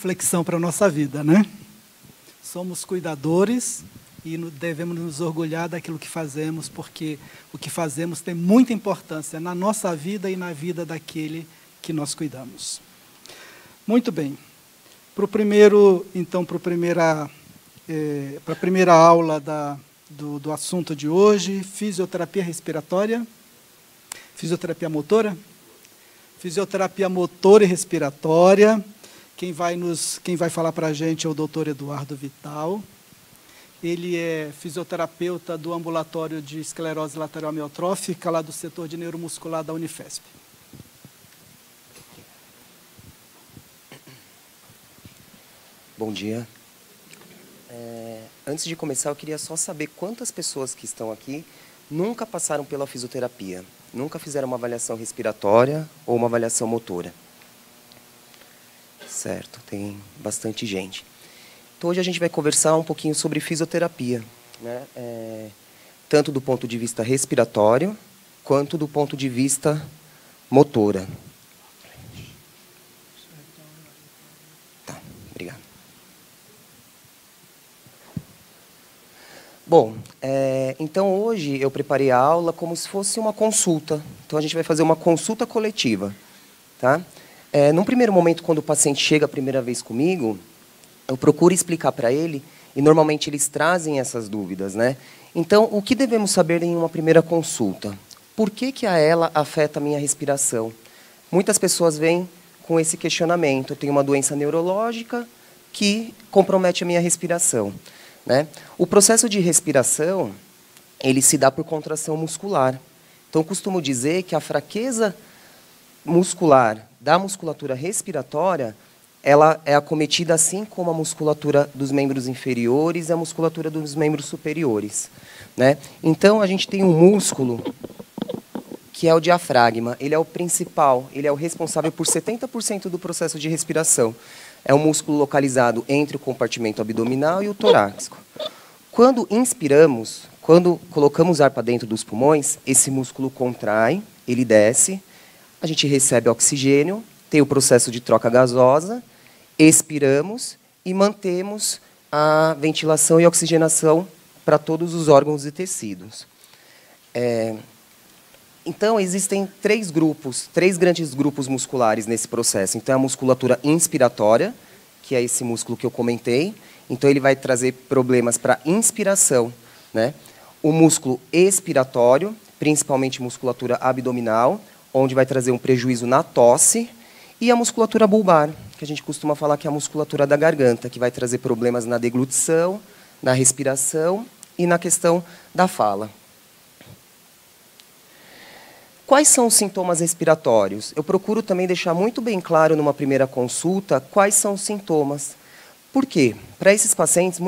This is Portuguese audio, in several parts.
reflexão para a nossa vida, né? Somos cuidadores e devemos nos orgulhar daquilo que fazemos, porque o que fazemos tem muita importância na nossa vida e na vida daquele que nós cuidamos. Muito bem. Para a primeira aula do assunto de hoje, fisioterapia respiratória, fisioterapia motora. Fisioterapia motora e respiratória. Quem vai falar para a gente é o doutor Eduardo Vital. Ele é fisioterapeuta do ambulatório de esclerose lateral amiotrófica, lá do setor de neuromuscular da Unifesp. Bom dia. Antes de começar, eu queria só saber quantas pessoas que estão aqui nunca passaram pela fisioterapia, nunca fizeram uma avaliação respiratória ou uma avaliação motora. Certo, tem bastante gente. Então, hoje a gente vai conversar um pouquinho sobre fisioterapia, né? Tanto do ponto de vista respiratório, quanto do ponto de vista motora. Tá, obrigado. Bom, então hoje eu preparei a aula como se fosse uma consulta. Então a gente vai fazer uma consulta coletiva, tá? Num primeiro momento, quando o paciente chega a primeira vez comigo, eu procuro explicar para ele, e normalmente eles trazem essas dúvidas, né? Então, o que devemos saber em uma primeira consulta? Por que a ela afeta a minha respiração? Muitas pessoas vêm com esse questionamento. Eu tenho uma doença neurológica que compromete a minha respiração, né? O processo de respiração, ele se dá por contração muscular. Então, eu costumo dizer que a fraqueza muscular da musculatura respiratória, ela é acometida assim como a musculatura dos membros inferiores e a musculatura dos membros superiores, né? Então, a gente tem um músculo que é o diafragma. Ele é o principal, ele é o responsável por 70% do processo de respiração. É um músculo localizado entre o compartimento abdominal e o torácico. Quando inspiramos, quando colocamos ar para dentro dos pulmões, esse músculo contrai, ele desce, a gente recebe oxigênio, tem o processo de troca gasosa, expiramos e mantemos a ventilação e oxigenação para todos os órgãos e tecidos. Então, existem três grandes grupos musculares nesse processo. Então, a musculatura inspiratória, que é esse músculo que eu comentei. Então, ele vai trazer problemas para inspiração, né? O músculo expiratório, principalmente musculatura abdominal, onde vai trazer um prejuízo na tosse. E a musculatura bulbar, que a gente costuma falar que é a musculatura da garganta, que vai trazer problemas na deglutição, na respiração e na questão da fala. Quais são os sintomas respiratórios? Eu procuro também deixar muito bem claro numa primeira consulta quais são os sintomas. Por quê? Para esses pacientes,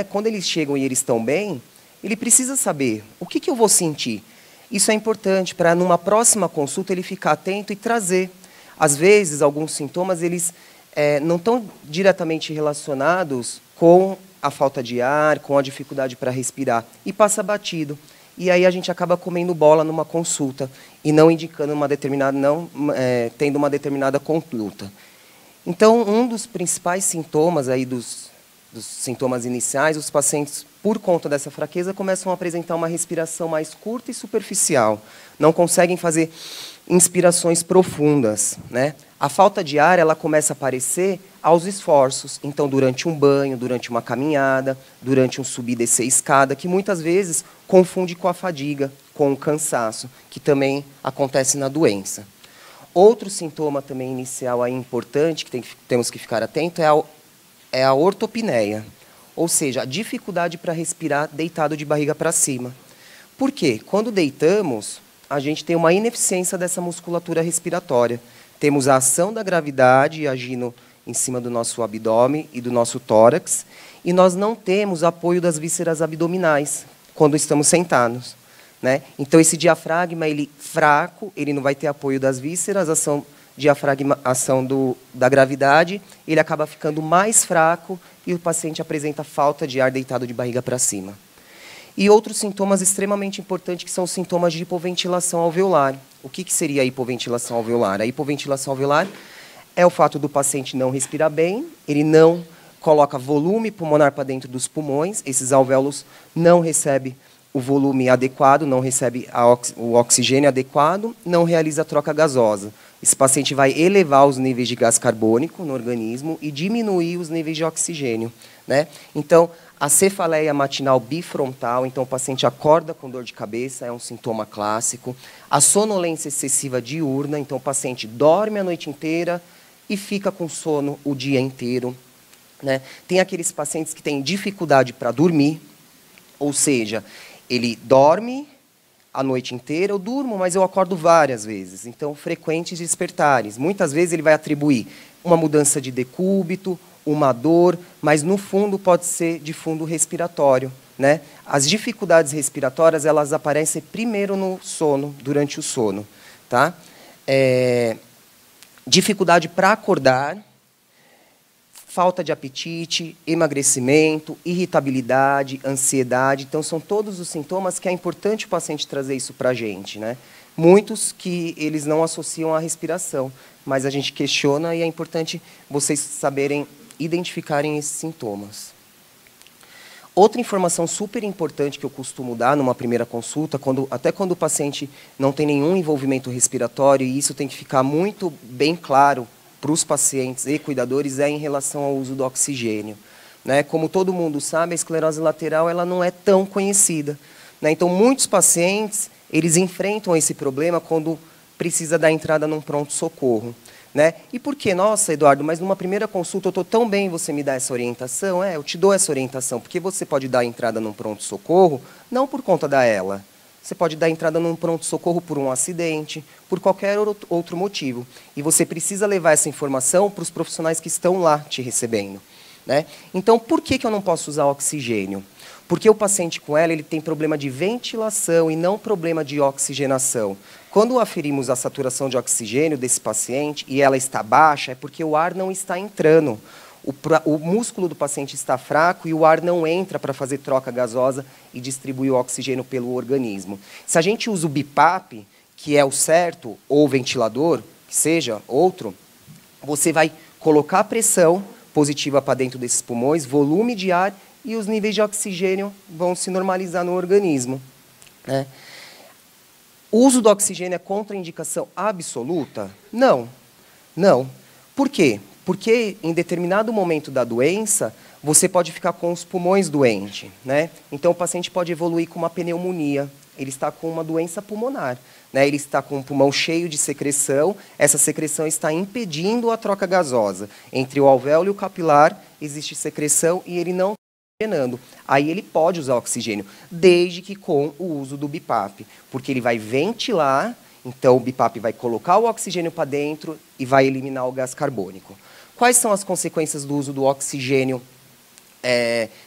quando eles chegam e eles estão bem, ele precisa saber o que eu vou sentir. Isso é importante para, numa próxima consulta, ele ficar atento e trazer. Às vezes, alguns sintomas eles não estão diretamente relacionados com a falta de ar, com a dificuldade para respirar, e passa batido. E aí a gente acaba comendo bola numa consulta e não indicando tendo uma determinada conduta. Então, um dos principais sintomas aí dos sintomas iniciais, os pacientes, por conta dessa fraqueza, começam a apresentar uma respiração mais curta e superficial. Não conseguem fazer inspirações profundas, né? A falta de ar, ela começa a aparecer aos esforços. Então, durante um banho, durante uma caminhada, durante um subir e descer escada, que muitas vezes confunde com a fadiga, com o cansaço, que também acontece na doença. Outro sintoma também inicial aí importante, que temos que ficar atento, é a ortopneia, ou seja, a dificuldade para respirar deitado de barriga para cima. Por quê? Quando deitamos, a gente tem uma ineficiência dessa musculatura respiratória. Temos a ação da gravidade agindo em cima do nosso abdômen e do nosso tórax, e nós não temos apoio das vísceras abdominais quando estamos sentados, né? Então, esse diafragma, ele fraco, ele não vai ter apoio das vísceras, ação da gravidade, ele acaba ficando mais fraco e o paciente apresenta falta de ar deitado de barriga para cima. E outros sintomas extremamente importantes, que são os sintomas de hipoventilação alveolar. O que seria a hipoventilação alveolar? A hipoventilação alveolar é o fato do paciente não respirar bem, ele não coloca volume pulmonar para dentro dos pulmões, esses alvéolos não recebem o volume adequado, não recebe o oxigênio adequado, não realiza a troca gasosa. Esse paciente vai elevar os níveis de gás carbônico no organismo e diminuir os níveis de oxigênio, né? Então, a cefaleia matinal bifrontal, então o paciente acorda com dor de cabeça, é um sintoma clássico. A sonolência excessiva diurna, então o paciente dorme a noite inteira e fica com sono o dia inteiro, né? Tem aqueles pacientes que têm dificuldade para dormir, ou seja, ele dorme a noite inteira, eu durmo, mas eu acordo várias vezes. Então, frequentes despertares. Muitas vezes ele vai atribuir uma mudança de decúbito, uma dor, mas no fundo pode ser de fundo respiratório, né? As dificuldades respiratórias, elas aparecem primeiro no sono, durante o sono, tá? Dificuldade para acordar, falta de apetite, emagrecimento, irritabilidade, ansiedade. Então, são todos os sintomas que é importante o paciente trazer isso para a gente, né? Muitos que eles não associam à respiração, mas a gente questiona e é importante vocês saberem identificarem esses sintomas. Outra informação super importante que eu costumo dar numa primeira consulta, até quando o paciente não tem nenhum envolvimento respiratório, e isso tem que ficar muito bem claro para os pacientes e cuidadores, é em relação ao uso do oxigênio, né? Como todo mundo sabe, a esclerose lateral ela não é tão conhecida, né? Então, muitos pacientes eles enfrentam esse problema quando precisa dar entrada num pronto-socorro, né? E por quê? Nossa, Eduardo, mas numa primeira consulta eu estou tão bem, você me dá essa orientação? Eu te dou essa orientação, porque você pode dar entrada num pronto-socorro não por conta da ELA. Você pode dar entrada num pronto-socorro por um acidente, por qualquer outro motivo. E você precisa levar essa informação para os profissionais que estão lá te recebendo, né? Então, por que eu não posso usar oxigênio? Porque o paciente com ela ele tem problema de ventilação e não problema de oxigenação. Quando aferimos a saturação de oxigênio desse paciente e ela está baixa, é porque o ar não está entrando. O músculo do paciente está fraco e o ar não entra para fazer troca gasosa e distribuir o oxigênio pelo organismo. Se a gente usa o BiPAP, que é o certo, ou o ventilador, que seja outro, você vai colocar a pressão positiva para dentro desses pulmões, volume de ar, e os níveis de oxigênio vão se normalizar no organismo, né? O uso do oxigênio é contraindicação absoluta? Não. Não. Por quê? Porque em determinado momento da doença, você pode ficar com os pulmões doentes, né? Então, o paciente pode evoluir com uma pneumonia. Ele está com uma doença pulmonar, né? Ele está com o pulmão cheio de secreção, essa secreção está impedindo a troca gasosa. Entre o alvéolo e o capilar, existe secreção e ele não está oxigenando. Aí ele pode usar oxigênio, desde que com o uso do BiPAP, porque ele vai ventilar, então o BiPAP vai colocar o oxigênio para dentro e vai eliminar o gás carbônico. Quais são as consequências do uso do oxigênio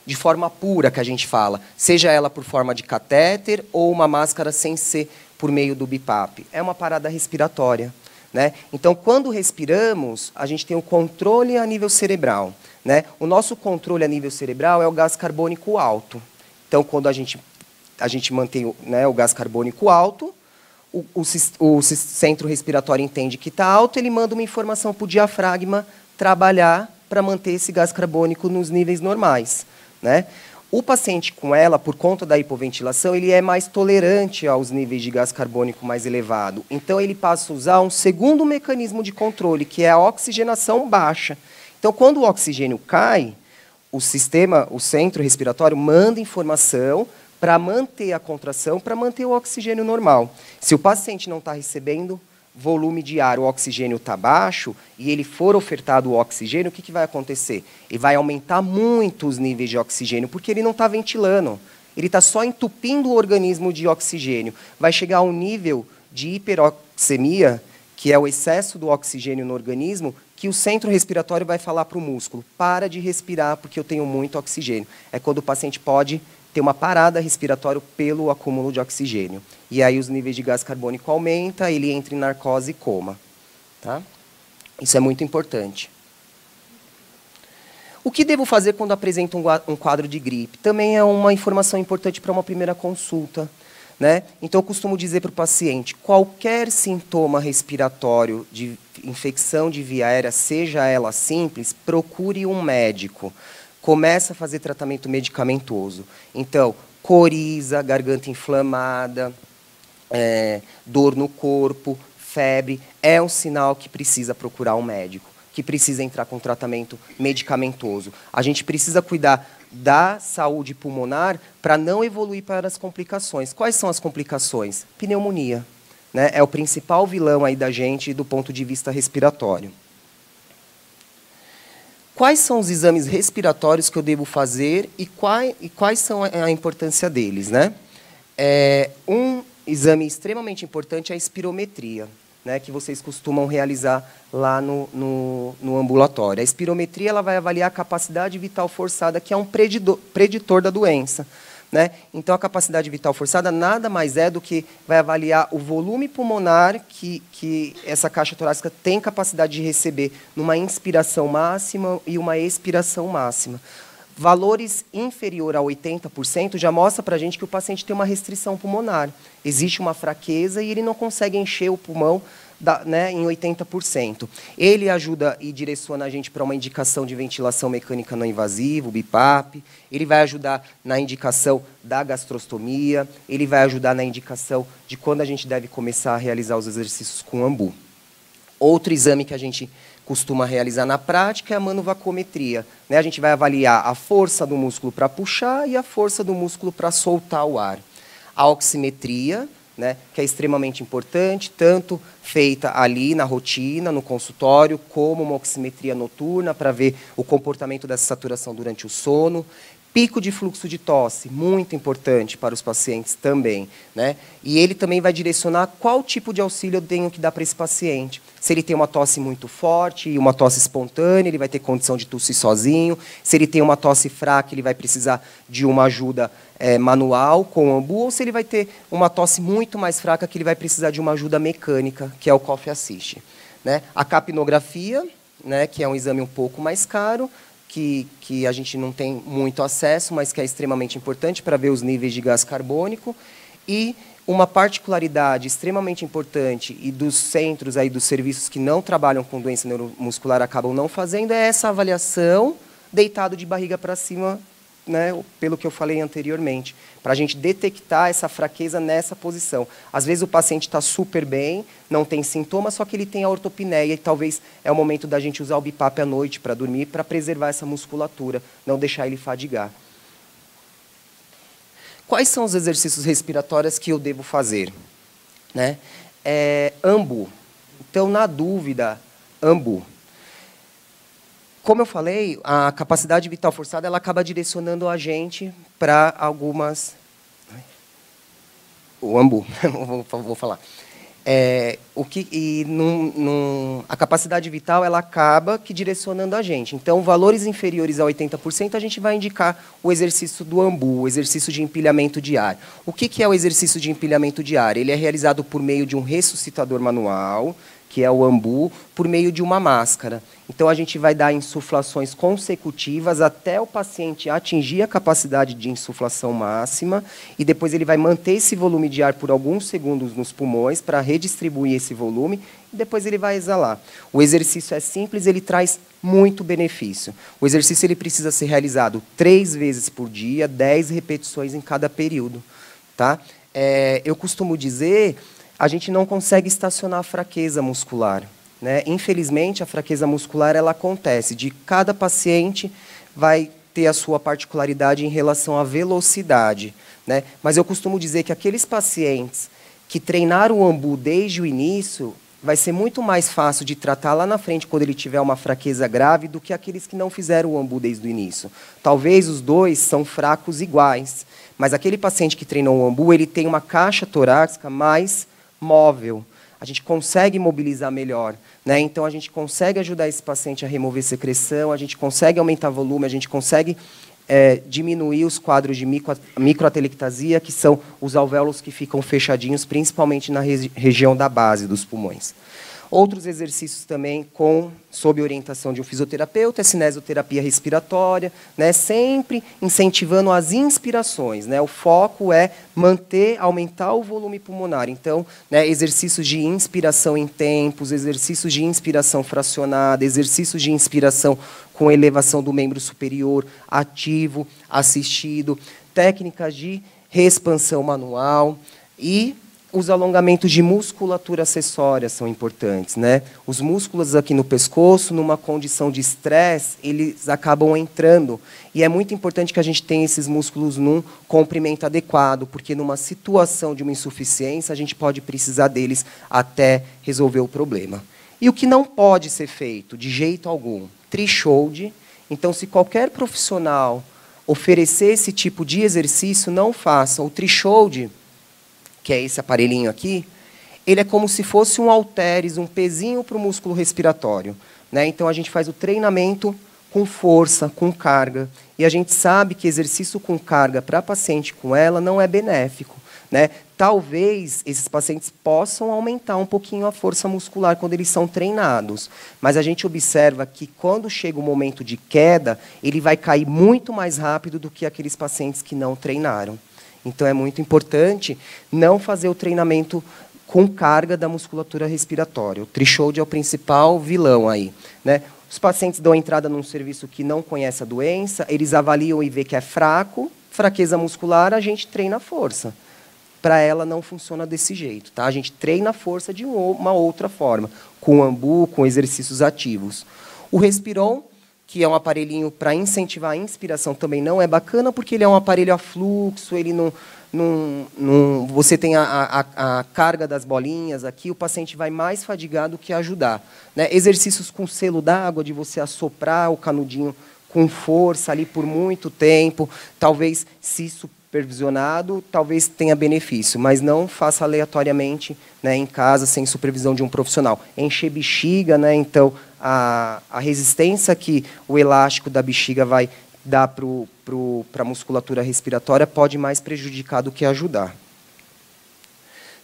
de forma pura, que a gente fala? Seja ela por forma de catéter ou uma máscara sem ser por meio do BiPAP. É uma parada respiratória, né? Então, quando respiramos, a gente tem o controle a nível cerebral, né? O nosso controle a nível cerebral é o gás carbônico alto. Então, quando a gente mantém, né, o gás carbônico alto, o centro respiratório entende que está alto, ele manda uma informação para o diafragma trabalhar para manter esse gás carbônico nos níveis normais, né? O paciente com ela, por conta da hipoventilação, ele é mais tolerante aos níveis de gás carbônico mais elevado. Então, ele passa a usar um segundo mecanismo de controle, que é a oxigenação baixa. Então, quando o oxigênio cai, o centro respiratório manda informação para manter a contração, para manter o oxigênio normal. Se o paciente não está recebendo volume de ar, o oxigênio está baixo, e ele for ofertado o oxigênio, o que vai acontecer? Ele vai aumentar muito os níveis de oxigênio, porque ele não está ventilando. Ele está só entupindo o organismo de oxigênio. Vai chegar a um nível de hiperoxemia, que é o excesso do oxigênio no organismo, que o centro respiratório vai falar para o músculo: para de respirar, porque eu tenho muito oxigênio. É quando o paciente pode ter uma parada respiratória pelo acúmulo de oxigênio. E aí os níveis de gás carbônico aumentam, ele entra em narcose e coma. Tá? Isso é muito importante. O que devo fazer quando apresento um quadro de gripe? Também é uma informação importante para uma primeira consulta, né? Então, eu costumo dizer para o paciente, qualquer sintoma respiratório de infecção de via aérea, seja ela simples, procure um médico. Comece a fazer tratamento medicamentoso. Então, coriza, garganta inflamada, dor no corpo, febre, é um sinal que precisa procurar um médico, que precisa entrar com tratamento medicamentoso. A gente precisa cuidar da saúde pulmonar para não evoluir para as complicações. Quais são as complicações? Pneumonia, né? É o principal vilão aí da gente do ponto de vista respiratório. Quais são os exames respiratórios que eu devo fazer e quais são a importância deles, né? Um exame extremamente importante é a espirometria, né, que vocês costumam realizar lá no ambulatório. A espirometria ela vai avaliar a capacidade vital forçada, que é um preditor da doença, né? Então, a capacidade vital forçada nada mais é do que vai avaliar o volume pulmonar que essa caixa torácica tem capacidade de receber numa inspiração máxima e uma expiração máxima. Valores inferior a 80% já mostra para a gente que o paciente tem uma restrição pulmonar. Existe uma fraqueza e ele não consegue encher o pulmão em 80%. Ele ajuda e direciona a gente para uma indicação de ventilação mecânica não invasiva, o BiPAP. Ele vai ajudar na indicação da gastrostomia. Ele vai ajudar na indicação de quando a gente deve começar a realizar os exercícios com AMBU. Outro exame que a gente costuma realizar na prática é a manovacometria, né? A gente vai avaliar a força do músculo para puxar e a força do músculo para soltar o ar. A oximetria, né, que é extremamente importante, tanto feita ali na rotina, no consultório, como uma oximetria noturna para ver o comportamento dessa saturação durante o sono. Pico de fluxo de tosse, muito importante para os pacientes também, né? E ele também vai direcionar qual tipo de auxílio eu tenho que dar para esse paciente. Se ele tem uma tosse muito forte e uma tosse espontânea, ele vai ter condição de tossir sozinho. Se ele tem uma tosse fraca, ele vai precisar de uma ajuda manual com o AMBU, ou se ele vai ter uma tosse muito mais fraca, que ele vai precisar de uma ajuda mecânica, que é o Cough Assist, né? A capnografia, né, que é um exame um pouco mais caro, que a gente não tem muito acesso, mas que é extremamente importante para ver os níveis de gás carbônico. E uma particularidade extremamente importante, e dos centros, aí, dos serviços que não trabalham com doença neuromuscular acabam não fazendo, é essa avaliação deitado de barriga para cima, né, pelo que eu falei anteriormente, para a gente detectar essa fraqueza nessa posição. Às vezes o paciente está super bem, não tem sintomas, só que ele tem a ortopneia e talvez é o momento da gente usar o BiPAP à noite para dormir, para preservar essa musculatura, não deixar ele fadigar. Quais são os exercícios respiratórios que eu devo fazer, né? AMBU. Então, na dúvida, AMBU. Como eu falei, a capacidade vital forçada ela acaba direcionando a gente para algumas... O AMBU, vou falar. A capacidade vital ela acaba direcionando a gente. Então, valores inferiores a 80%, a gente vai indicar o exercício do AMBU, o exercício de empilhamento de ar. O que é o exercício de empilhamento de ar? Ele é realizado por meio de um ressuscitador manual, que é o AMBU, por meio de uma máscara. Então, a gente vai dar insuflações consecutivas até o paciente atingir a capacidade de insuflação máxima, e depois ele vai manter esse volume de ar por alguns segundos nos pulmões para redistribuir esse volume, e depois ele vai exalar. O exercício é simples, ele traz muito benefício. O exercício ele precisa ser realizado 3 vezes por dia, 10 repetições em cada período. Tá? Eu costumo dizer... A gente não consegue estacionar a fraqueza muscular, né? Infelizmente, a fraqueza muscular ela acontece. De cada paciente vai ter a sua particularidade em relação à velocidade, né? Mas eu costumo dizer que aqueles pacientes que treinaram o AMBU desde o início, vai ser muito mais fácil de tratar lá na frente quando ele tiver uma fraqueza grave do que aqueles que não fizeram o AMBU desde o início. Talvez os dois são fracos iguais, mas aquele paciente que treinou o AMBU, ele tem uma caixa torácica mais móvel, a gente consegue mobilizar melhor, né? Então a gente consegue ajudar esse paciente a remover secreção, a gente consegue aumentar volume, a gente consegue diminuir os quadros de microatelectasia, que são os alvéolos que ficam fechadinhos, principalmente na região da base dos pulmões. Outros exercícios também sob orientação de um fisioterapeuta, é cinesioterapia respiratória, né, sempre incentivando as inspirações, né, o foco é aumentar o volume pulmonar. Então, né, exercícios de inspiração em tempos, exercícios de inspiração fracionada, exercícios de inspiração com elevação do membro superior, ativo, assistido, técnicas de reexpansão manual e os alongamentos de musculatura acessória são importantes, né? Os músculos aqui no pescoço, numa condição de estresse, eles acabam entrando. E é muito importante que a gente tenha esses músculos num comprimento adequado, porque numa situação de uma insuficiência, a gente pode precisar deles até resolver o problema. E o que não pode ser feito, de jeito algum? Threshold. Então, se qualquer profissional oferecer esse tipo de exercício, não faça. O threshold, que é esse aparelhinho aqui, ele é como se fosse um halteres, um pezinho para o músculo respiratório, né? Então, a gente faz o treinamento com força, com carga. E a gente sabe que exercício com carga para paciente com ela não é benéfico, né? Talvez esses pacientes possam aumentar um pouquinho a força muscular quando eles são treinados, mas a gente observa que quando chega o momento de queda, ele vai cair muito mais rápido do que aqueles pacientes que não treinaram. Então, é muito importante não fazer o treinamento com carga da musculatura respiratória. O threshold é o principal vilão aí, né? Os pacientes dão entrada num serviço que não conhece a doença, eles avaliam e vê que é fraco, fraqueza muscular, a gente treina a força. Para ela não funciona desse jeito, tá? A gente treina a força de uma outra forma, com ambu, com exercícios ativos. O Respiron, que é um aparelhinho para incentivar a inspiração, também não é bacana, porque ele é um aparelho a fluxo, ele você tem a carga das bolinhas aqui, o paciente vai mais fadigado que ajudar, né? Exercícios com selo d'água, de você assoprar o canudinho com força ali por muito tempo, talvez, se supervisionado, talvez tenha benefício, mas não faça aleatoriamente, né, em casa, sem supervisão de um profissional. Encher bexiga, né, então, a resistência que o elástico da bexiga vai dar para a musculatura respiratória pode mais prejudicar do que ajudar.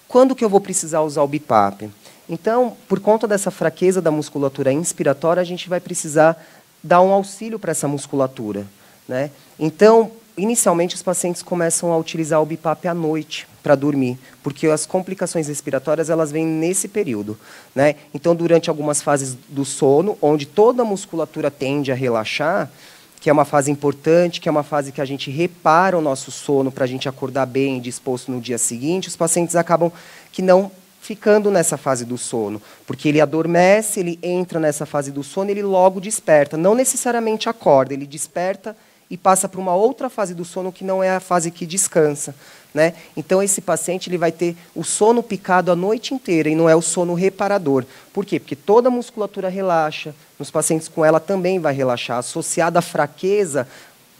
Quando que eu vou precisar usar o BiPAP? Então, por conta dessa fraqueza da musculatura inspiratória, a gente vai precisar dar um auxílio para essa musculatura, né? Então, inicialmente, os pacientes começam a utilizar o BiPAP à noite para dormir, porque as complicações respiratórias elas vêm nesse período, né? Então, durante algumas fases do sono, onde toda a musculatura tende a relaxar, que é uma fase importante, que é uma fase que a gente repara o nosso sono para a gente acordar bem, disposto no dia seguinte, os pacientes acabam que não ficando nessa fase do sono, porque ele adormece, ele entra nessa fase do sono, ele logo desperta, não necessariamente acorda, ele desperta e passa para uma outra fase do sono que não é a fase que descansa, né? Então, esse paciente ele vai ter o sono picado a noite inteira e não é o sono reparador. Por quê? Porque toda a musculatura relaxa, nos pacientes com ela também vai relaxar, associada à fraqueza,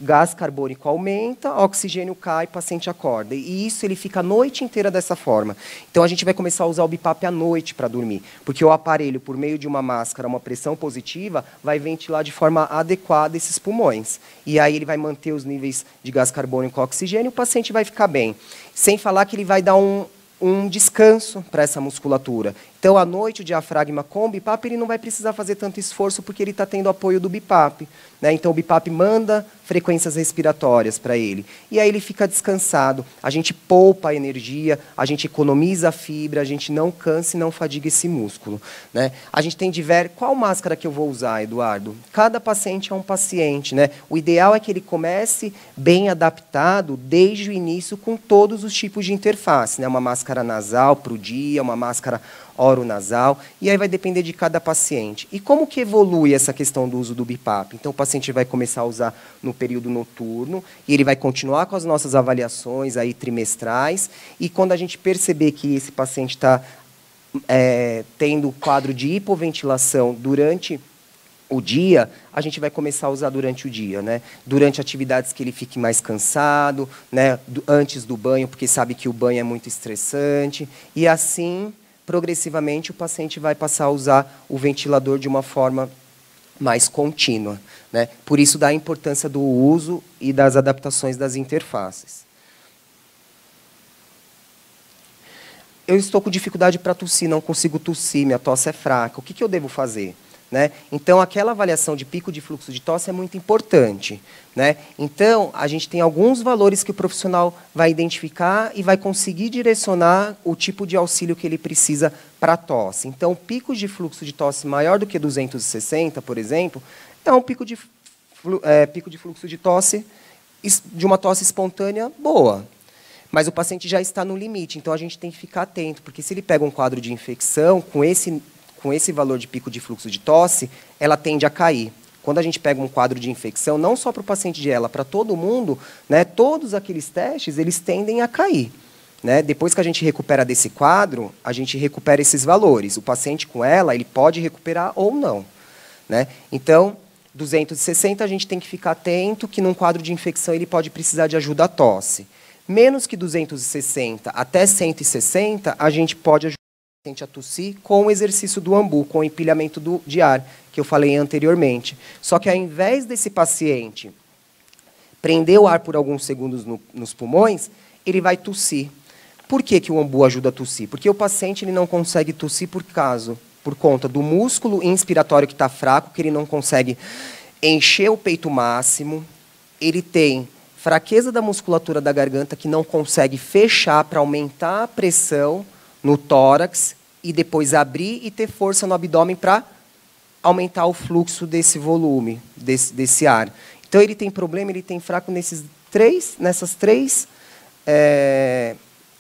gás carbônico aumenta, oxigênio cai, paciente acorda. E isso ele fica a noite inteira dessa forma. Então, a gente vai começar a usar o BiPAP à noite para dormir, porque o aparelho, por meio de uma máscara, uma pressão positiva, vai ventilar de forma adequada esses pulmões. E aí ele vai manter os níveis de gás carbônico e oxigênio, o paciente vai ficar bem. Sem falar que ele vai dar um descanso para essa musculatura. Então, à noite, o diafragma com o BiPAP, ele não vai precisar fazer tanto esforço porque ele está tendo apoio do BiPAP, né? Então, o BiPAP manda frequências respiratórias para ele. E aí ele fica descansado. A gente poupa a energia, a gente economiza a fibra, a gente não cansa e não fadiga esse músculo, né? A gente tem Qual máscara que eu vou usar, Eduardo? Cada paciente é um paciente, né? O ideal é que ele comece bem adaptado desde o início com todos os tipos de interface, né? Uma máscara nasal para o dia, uma máscara oronasal, e aí vai depender de cada paciente. E como que evolui essa questão do uso do BiPAP? Então, o paciente vai começar a usar no período noturno, e ele vai continuar com as nossas avaliações aí trimestrais, e quando a gente perceber que esse paciente está tendo quadro de hipoventilação durante o dia, a gente vai começar a usar durante o dia, né? Durante atividades que ele fique mais cansado, né? Antes do banho, porque sabe que o banho é muito estressante, e assim progressivamente o paciente vai passar a usar o ventilador de uma forma mais contínua, né? Por isso da importância do uso e das adaptações das interfaces. eu estou com dificuldade para tossir, não consigo tossir, minha tosse é fraca, o que eu devo fazer? Né? Então, aquela avaliação de pico de fluxo de tosse é muito importante. Né? Então, a gente tem alguns valores que o profissional vai identificar e vai conseguir direcionar o tipo de auxílio que ele precisa para a tosse. Então, pico de fluxo de tosse maior do que 260, por exemplo, é um pico de fluxo de tosse, de uma tosse espontânea boa. Mas o paciente já está no limite, então a gente tem que ficar atento, porque se ele pega um quadro de infecção com esse valor de pico de fluxo de tosse, ela tende a cair. Quando a gente pega um quadro de infecção, não só para o paciente de ELA, para todo mundo, né, todos aqueles testes, eles tendem a cair. Né? Depois que a gente recupera desse quadro, a gente recupera esses valores. O paciente com ELA, ele pode recuperar ou não. Né? Então, 260, a gente tem que ficar atento que num quadro de infecção ele pode precisar de ajuda à tosse. Menos que 260 até 160, a gente pode ajudar o paciente a tossir com o exercício do ambu, com o empilhamento de ar, que eu falei anteriormente. Só que ao invés desse paciente prender o ar por alguns segundos nos pulmões, ele vai tossir. Por que o ambu ajuda a tossir? Porque o paciente ele não consegue tossir por conta do músculo inspiratório que está fraco, que ele não consegue encher o peito máximo, ele tem fraqueza da musculatura da garganta que não consegue fechar para aumentar a pressão no tórax e depois abrir e ter força no abdômen para aumentar o fluxo desse volume, desse ar. Então, ele tem problema, ele tem fraco nessas três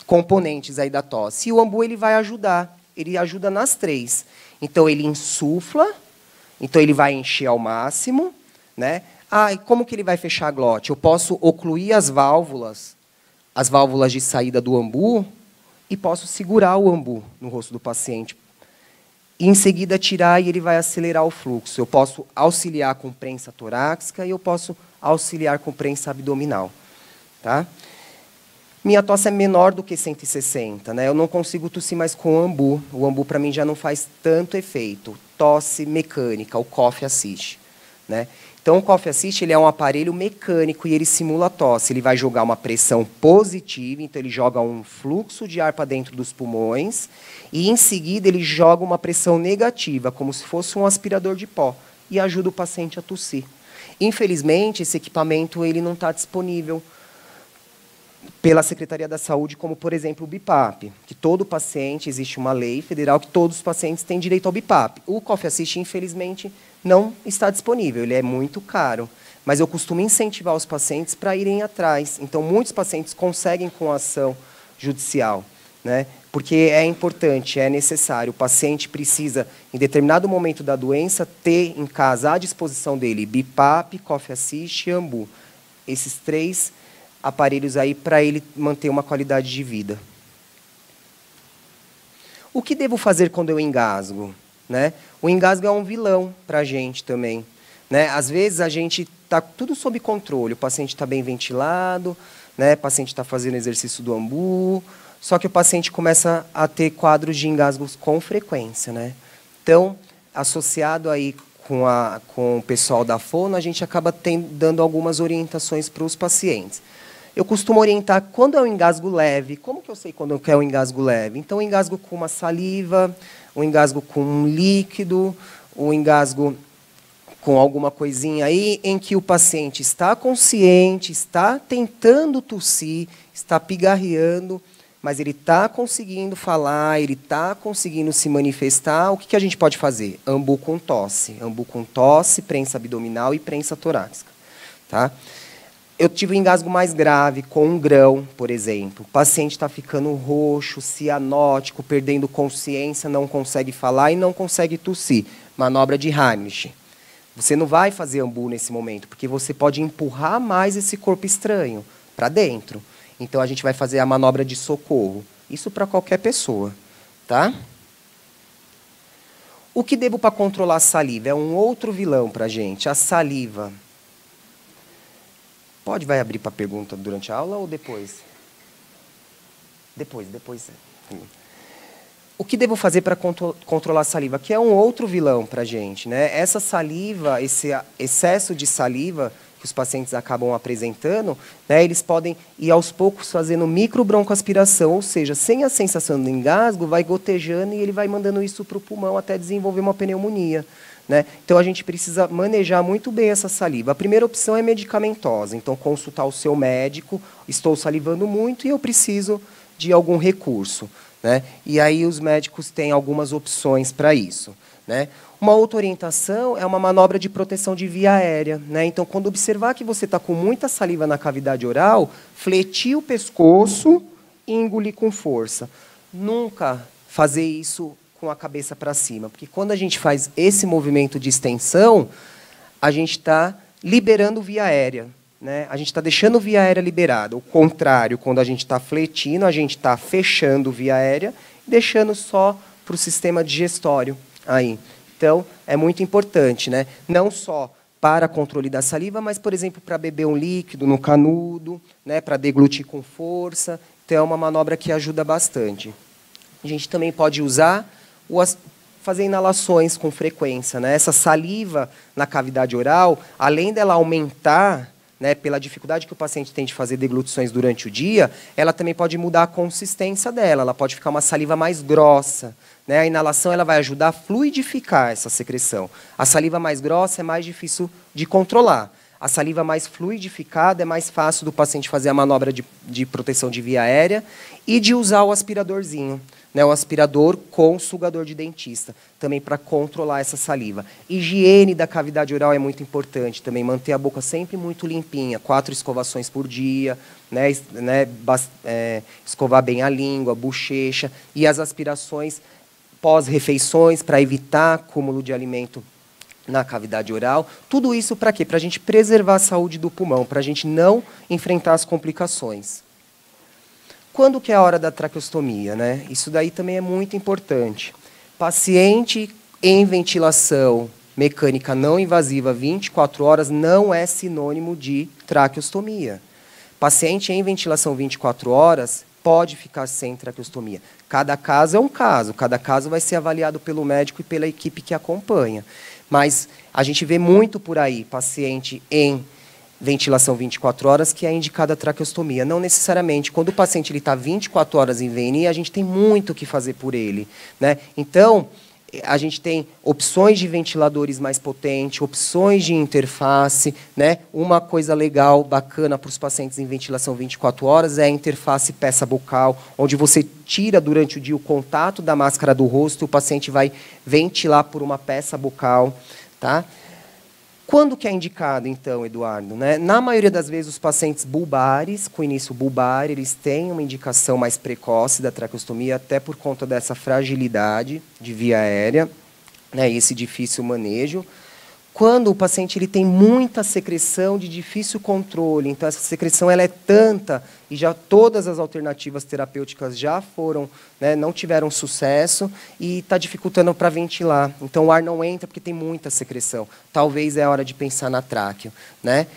componentes aí da tosse. E o ambu ele vai ajudar, ele ajuda nas três. Então, ele insufla, então ele vai encher ao máximo, né? E como que ele vai fechar a glote? Eu posso ocluir as válvulas de saída do ambu, e posso segurar o ambu no rosto do paciente. E, em seguida, tirar e ele vai acelerar o fluxo. Eu posso auxiliar com prensa torácica e eu posso auxiliar com prensa abdominal. Tá? Minha tosse é menor do que 160. Né? Eu não consigo tossir mais com o ambu. O ambu, para mim, já não faz tanto efeito. Tosse mecânica, o Cough Assist. Né? Então, o Cough Assist ele é um aparelho mecânico e ele simula a tosse. Ele vai jogar uma pressão positiva, então ele joga um fluxo de ar para dentro dos pulmões e, em seguida, ele joga uma pressão negativa, como se fosse um aspirador de pó, e ajuda o paciente a tossir. Infelizmente, esse equipamento ele não está disponível pela Secretaria da Saúde, como, por exemplo, o BIPAP, que todo paciente, existe uma lei federal que todos os pacientes têm direito ao BIPAP. O Cough Assist, infelizmente, não está disponível, ele é muito caro. Mas eu costumo incentivar os pacientes para irem atrás. Então, muitos pacientes conseguem com a ação judicial, né? Porque é importante, é necessário. O paciente precisa, em determinado momento da doença, ter em casa à disposição dele BIPAP, Cough Assist e ambu. Esses três aparelhos aí para ele manter uma qualidade de vida. O que devo fazer quando eu engasgo? Né? O engasgo é um vilão para a gente também. Né? Às vezes, a gente está tudo sob controle, o paciente está bem ventilado, né? O paciente está fazendo exercício do ambu, só que o paciente começa a ter quadros de engasgos com frequência. Né? Então, associado aí com o pessoal da fono, a gente acaba dando algumas orientações para os pacientes. Eu costumo orientar quando é um engasgo leve. Como que eu sei quando é um engasgo leve? Então, um engasgo com uma saliva, um engasgo com um líquido, um engasgo com alguma coisinha aí em que o paciente está consciente, está tentando tossir, está pigarreando, mas ele está conseguindo falar, ele está conseguindo se manifestar. O que a gente pode fazer? Ambu com tosse, prensa abdominal e prensa torácica. Tá? Eu tive um engasgo mais grave, com um grão, por exemplo. O paciente está ficando roxo, cianótico, perdendo consciência, não consegue falar e não consegue tossir. Manobra de Heimlich. Você não vai fazer ambu nesse momento, porque você pode empurrar mais esse corpo estranho para dentro. Então, a gente vai fazer a manobra de socorro. Isso para qualquer pessoa. Tá? O que devo para controlar a saliva? É um outro vilão para a gente. A saliva. Vai abrir para pergunta durante a aula ou depois? Depois. O que devo fazer para controlar a saliva? Que é um outro vilão para a gente. Né? Essa saliva, esse excesso de saliva que que os pacientes acabam apresentando, né, eles podem ir aos poucos fazendo microbroncoaspiração, ou seja, sem a sensação do engasgo, vai gotejando e ele vai mandando isso para o pulmão até desenvolver uma pneumonia. Né? Então, a gente precisa manejar muito bem essa saliva. A primeira opção é medicamentosa, então consultar o seu médico, estou salivando muito e eu preciso de algum recurso. Né? E aí os médicos têm algumas opções para isso. Né? Uma outra orientação é uma manobra de proteção de via aérea. Né? Então, quando observar que você está com muita saliva na cavidade oral, fletir o pescoço e engolir com força. Nunca fazer isso com a cabeça para cima, porque quando a gente faz esse movimento de extensão, a gente está liberando via aérea. Né? A gente está deixando via aérea liberada. O contrário, quando a gente está fletindo, a gente está fechando via aérea e deixando só para o sistema digestório. Aí. Então, é muito importante, né? Não só para controle da saliva, mas, por exemplo, para beber um líquido no canudo, né? Para deglutir com força. Então, é uma manobra que ajuda bastante. A gente também pode usar, fazer inalações com frequência. Né? Essa saliva na cavidade oral, além dela aumentar, né, pela dificuldade que o paciente tem de fazer deglutições durante o dia, ela também pode mudar a consistência dela, ela pode ficar uma saliva mais grossa. Né? A inalação ela vai ajudar a fluidificar essa secreção. A saliva mais grossa é mais difícil de controlar. A saliva mais fluidificada é mais fácil do paciente fazer a manobra de proteção de via aérea e de usar o aspiradorzinho. Né, o aspirador com sugador de dentista, também para controlar essa saliva. Higiene da cavidade oral é muito importante também, manter a boca sempre muito limpinha, 4 escovações por dia, né, escovar bem a língua, a bochecha, e as aspirações pós-refeições, para evitar acúmulo de alimento na cavidade oral. Tudo isso para quê? Para a gente preservar a saúde do pulmão, para a gente não enfrentar as complicações. Quando que é a hora da traqueostomia? Né? Isso daí também é muito importante. Paciente em ventilação mecânica não invasiva 24 horas não é sinônimo de traqueostomia. Paciente em ventilação 24 horas pode ficar sem traqueostomia. Cada caso é um caso, cada caso vai ser avaliado pelo médico e pela equipe que acompanha. Mas a gente vê muito por aí, paciente em ventilação 24 horas, que é indicada a traqueostomia. Não necessariamente. Quando o paciente está 24 horas em VNI, a gente tem muito o que fazer por ele. Né? Então, a gente tem opções de ventiladores mais potentes, opções de interface. Né? Uma coisa legal, bacana para os pacientes em ventilação 24 horas é a interface peça bucal, onde você tira durante o dia o contato da máscara do rosto e o paciente vai ventilar por uma peça bucal. Tá? Quando que é indicado, então, Eduardo? Né? Na maioria das vezes, os pacientes bulbares, com início bulbar, eles têm uma indicação mais precoce da traqueostomia, até por conta dessa fragilidade de via aérea, né, e esse difícil manejo. Quando o paciente ele tem muita secreção de difícil controle, então essa secreção ela é tanta e já todas as alternativas terapêuticas já foram, né, não tiveram sucesso e está dificultando para ventilar. Então o ar não entra porque tem muita secreção. Talvez é a hora de pensar na tráqueo, né?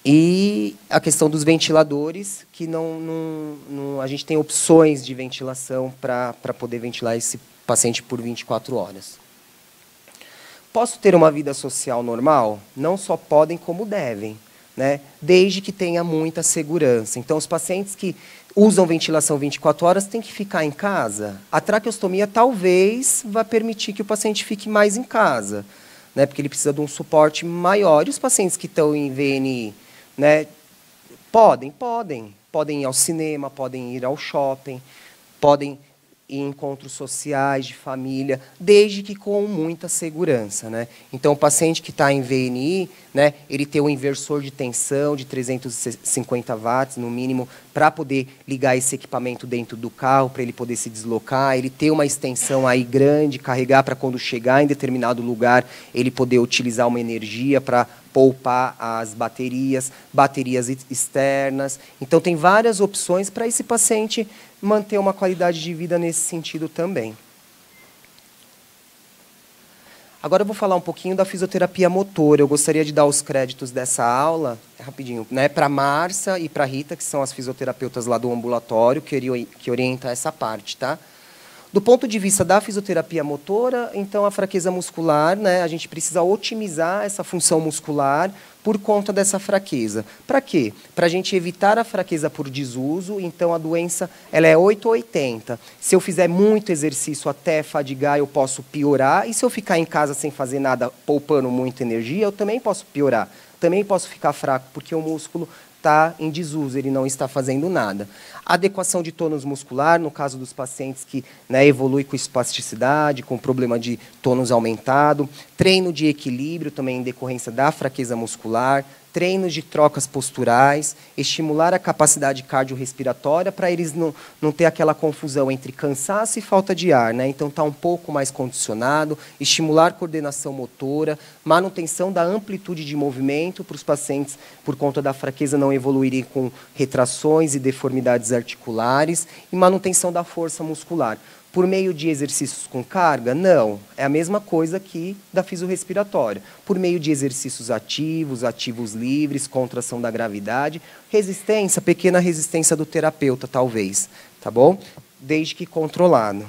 E a questão dos ventiladores, que a gente tem opções de ventilação para poder ventilar esse paciente por 24 horas. Posso ter uma vida social normal? Não só podem, como devem, né? Desde que tenha muita segurança. Então, os pacientes que usam ventilação 24 horas têm que ficar em casa. A traqueostomia talvez vá permitir que o paciente fique mais em casa, né? Porque ele precisa de um suporte maior. E os pacientes que estão em VNI, né? Podem ir ao cinema, podem ir ao shopping, podem em encontros sociais, de família, desde que com muita segurança. Né? Então, o paciente que está em VNI, né, ele tem um inversor de tensão de 350 watts, no mínimo, para poder ligar esse equipamento dentro do carro, para ele poder se deslocar, ele ter uma extensão aí grande, carregar para quando chegar em determinado lugar, ele poder utilizar uma energia para poupar as baterias externas. Então, tem várias opções para esse paciente manter uma qualidade de vida nesse sentido também. Agora eu vou falar um pouquinho da fisioterapia motora. Eu gostaria de dar os créditos dessa aula, rapidinho, né, para a Márcia e para a Rita, que são as fisioterapeutas lá do ambulatório, que orientam essa parte. Tá? Do ponto de vista da fisioterapia motora, então a fraqueza muscular, né, a gente precisa otimizar essa função muscular por conta dessa fraqueza. Para quê? Para a gente evitar a fraqueza por desuso, então a doença ela é 8 ou 80. Se eu fizer muito exercício até fadigar, eu posso piorar, e se eu ficar em casa sem fazer nada, poupando muita energia, eu também posso piorar, também posso ficar fraco, porque o músculo está em desuso, ele não está fazendo nada. Adequação de tônus muscular, no caso dos pacientes que, né, evoluem com espasticidade, com problema de tônus aumentado, treino de equilíbrio também em decorrência da fraqueza muscular, treinos de trocas posturais, estimular a capacidade cardiorrespiratória para eles não ter aquela confusão entre cansaço e falta de ar, né? Então, está um pouco mais condicionado, estimular coordenação motora, manutenção da amplitude de movimento para os pacientes, por conta da fraqueza, não evoluírem com retrações e deformidades articulares, e manutenção da força muscular. Por meio de exercícios com carga? Não. É a mesma coisa que da fisiorrespiratória. Por meio de exercícios ativos, ativos livres, contração da gravidade, resistência, pequena resistência do terapeuta, talvez. Tá bom? Desde que controlado.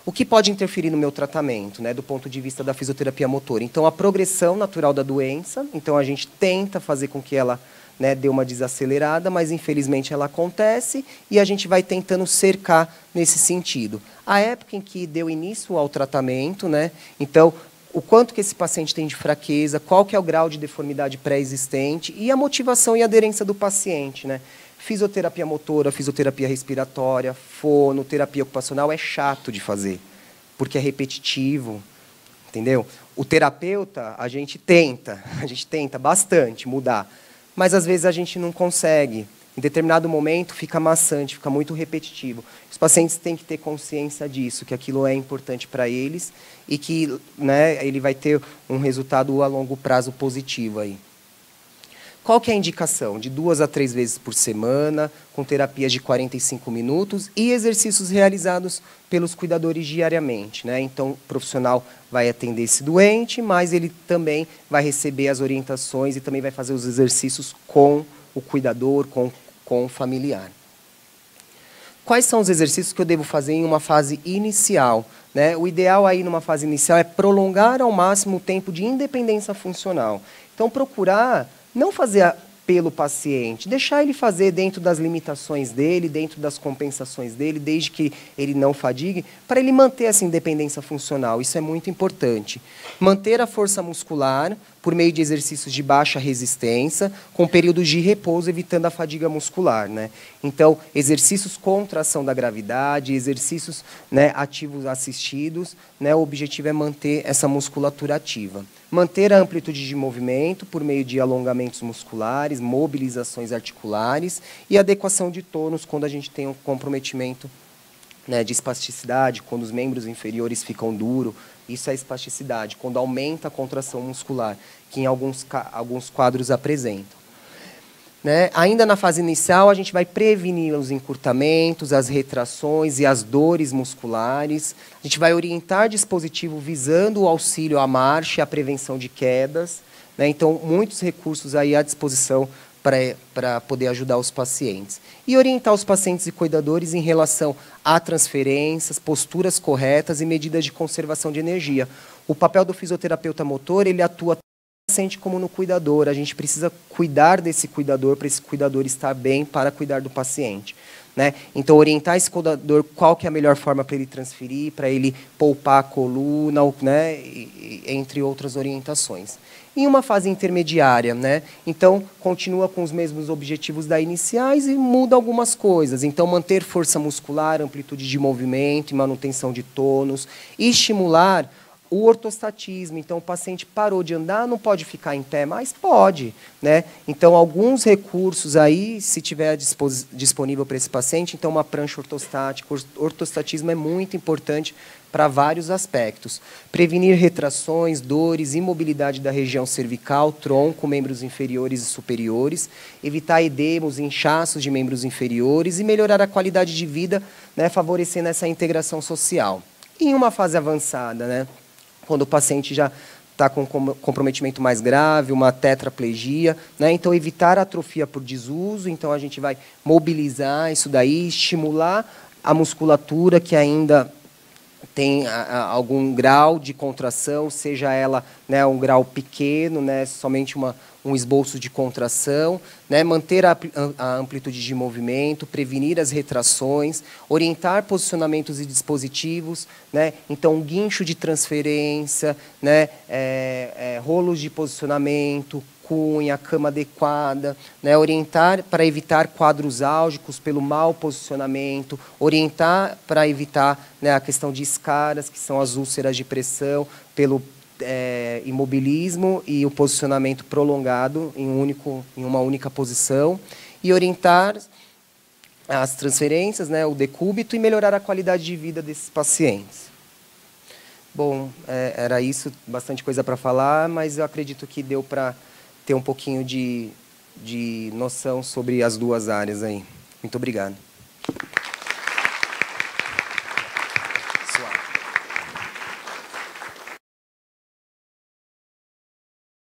O que pode interferir no meu tratamento, né, do ponto de vista da fisioterapia motora? Então, a progressão natural da doença. Então, a gente tenta fazer com que ela, né, dê uma desacelerada, mas infelizmente ela acontece e a gente vai tentando cercar nesse sentido. A época em que deu início ao tratamento, né, então, o quanto que esse paciente tem de fraqueza, qual que é o grau de deformidade pré-existente e a motivação e aderência do paciente, né? Fisioterapia motora, fisioterapia respiratória, fono, terapia ocupacional é chato de fazer, porque é repetitivo, entendeu? O terapeuta, a gente tenta bastante mudar, mas às vezes a gente não consegue. Em determinado momento fica maçante, fica muito repetitivo. Os pacientes têm que ter consciência disso, que aquilo é importante para eles e que, né, ele vai ter um resultado a longo prazo positivo aí. Qual que é a indicação? De 2 a 3 vezes por semana, com terapias de 45 minutos e exercícios realizados pelos cuidadores diariamente, né? Então, o profissional vai atender esse doente, mas ele também vai receber as orientações e também vai fazer os exercícios com o cuidador, com o familiar. Quais são os exercícios que eu devo fazer em uma fase inicial, né? O ideal aí numa fase inicial é prolongar ao máximo o tempo de independência funcional. Então, procurar não fazer pelo paciente, deixar ele fazer dentro das limitações dele, dentro das compensações dele, desde que ele não fadigue, para ele manter essa independência funcional. Isso é muito importante. Manter a força muscular por meio de exercícios de baixa resistência, com períodos de repouso, evitando a fadiga muscular, né? Então, exercícios com tração da gravidade, exercícios, né, ativos assistidos, né, o objetivo é manter essa musculatura ativa. Manter a amplitude de movimento por meio de alongamentos musculares, mobilizações articulares e adequação de tônus quando a gente tem um comprometimento, né, de espasticidade, quando os membros inferiores ficam duros. Isso é espasticidade, quando aumenta a contração muscular, que em alguns quadros apresentam. Né? Ainda na fase inicial, a gente vai prevenir os encurtamentos, as retrações e as dores musculares. A gente vai orientar dispositivo visando o auxílio à marcha e a prevenção de quedas, né? Então, muitos recursos aí à disposição para poder ajudar os pacientes. E orientar os pacientes e cuidadores em relação a transferências, posturas corretas e medidas de conservação de energia. O papel do fisioterapeuta motor, ele atua tanto no paciente como no cuidador. A gente precisa cuidar desse cuidador, para esse cuidador estar bem para cuidar do paciente, né? Então, orientar esse cuidador qual que é a melhor forma para ele transferir, para ele poupar a coluna, né? Entre outras orientações. Em uma fase intermediária, né? Então, continua com os mesmos objetivos da iniciais e muda algumas coisas. Então, manter força muscular, amplitude de movimento e manutenção de tônus, e estimular o ortostatismo. Então, o paciente parou de andar, não pode ficar em pé, mas pode, né? Então, alguns recursos aí, se tiver disponível para esse paciente, então uma prancha ortostática. O ortostatismo é muito importante para vários aspectos. Prevenir retrações, dores, imobilidade da região cervical, tronco, membros inferiores e superiores, evitar edemos, inchaços de membros inferiores e melhorar a qualidade de vida, né, favorecendo essa integração social. E em uma fase avançada, né, quando o paciente já está com comprometimento mais grave, uma tetraplegia, né? Então, evitar a atrofia por desuso. Então, a gente vai mobilizar isso daí, estimular a musculatura que ainda tem algum grau de contração, seja ela, né, um grau pequeno, né, somente um esboço de contração, né, manter a amplitude de movimento, prevenir as retrações, orientar posicionamentos e dispositivos, né, então guincho de transferência, né, rolos de posicionamento, cunha, cama adequada, né, orientar para evitar quadros álgicos pelo mau posicionamento, orientar para evitar, né, a questão de escaras, que são as úlceras de pressão, pelo imobilismo e o posicionamento prolongado em uma única posição, e orientar as transferências, né, o decúbito, e melhorar a qualidade de vida desses pacientes. Bom, era isso, bastante coisa para falar, mas eu acredito que deu para ter um pouquinho de noção sobre as duas áreas aí. Muito obrigado.